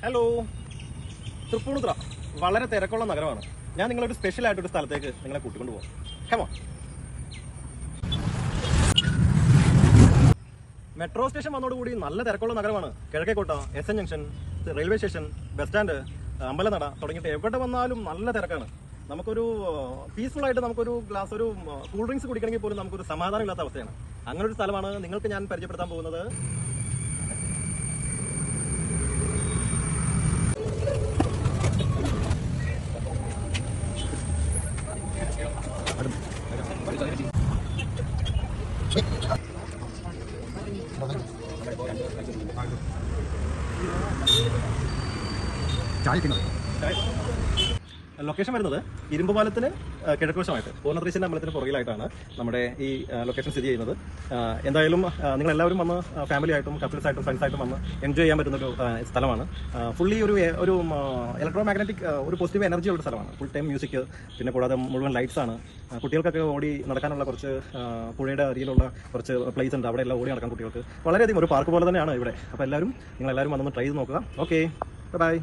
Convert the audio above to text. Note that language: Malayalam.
ഹലോ, തൃപ്പൂണിത്തുറ വളരെ തിരക്കുള്ള നഗരമാണ്. ഞാൻ നിങ്ങളൊരു സ്പെഷ്യൽ ആയിട്ടൊരു സ്ഥലത്തേക്ക് നിങ്ങളെ കൂട്ടിക്കൊണ്ട് പോകും. കമോൺ. മെട്രോ സ്റ്റേഷൻ വന്നതോടുകൂടി നല്ല തിരക്കുള്ള നഗരമാണ്. Kizhakkekotta, SN junction, railway station, bus stand, Ambalanada തുടങ്ങിയിട്ട് എവിടെ വന്നാലും നല്ല തിരക്കാണ്. നമുക്കൊരു പീസ്ഫുൾ ആയിട്ട് നമുക്കൊരു ഗ്ലാസ് ഒരു കൂൾ ഡ്രിങ്ക്സ് കുടിക്കണമെങ്കിൽ പോലും നമുക്കൊരു സമാധാനം ഇല്ലാത്ത അവസ്ഥയാണ്. അങ്ങനെ ഒരു സ്ഥലമാണ് നിങ്ങൾക്ക് ഞാൻ പരിചയപ്പെടുത്താൻ പോകുന്നത്. ലൊക്കേഷൻ വരുന്നത് ഇരുമ്പുപാലത്തിന് കിഴക്കുവശമായിട്ട് പൂർണ്ണത്രേശ്വരൻ്റെ അമ്പലത്തിന് പുറകിലായിട്ടാണ് നമ്മുടെ ഈ ലൊക്കേഷൻ സ്ഥിതി ചെയ്യുന്നത്. എന്തായാലും നിങ്ങൾ എല്ലാവരും വന്ന് ഫാമിലി ആയിട്ടും കപ്പിൾസ് ആയിട്ടും ഫ്രണ്ട്സ് ആയിട്ടും വന്ന് എൻജോയ് ചെയ്യാൻ പറ്റുന്നൊരു സ്ഥലമാണ്. ഫുള്ളി ഒരു ഇലക്ട്രോ മാഗ്നറ്റിക് ഒരു പോസിറ്റീവ് എനർജി ഉള്ള സ്ഥലമാണ്. ഫുൾ ടൈം മ്യൂസിക്, പിന്നെ കൂടാതെ മുഴുവൻ ലൈറ്റ്സ് ആണ്. കുട്ടികൾക്കൊക്കെ ഓടി നടക്കാനുള്ള കുറച്ച് പുഴയുടെ അരിയിലുള്ള കുറച്ച് പ്ലേസ് ഉണ്ട്. അവിടെ എല്ലാം ഓടി നടക്കാൻ കുട്ടികൾക്ക് വളരെയധികം ഒരു പാർക്ക് പോലെ തന്നെയാണ് ഇവിടെ. അപ്പോൾ നിങ്ങളെല്ലാവരും വന്നൊന്ന് ട്രൈ ചെയ്ത് നോക്കുക. Okay, by.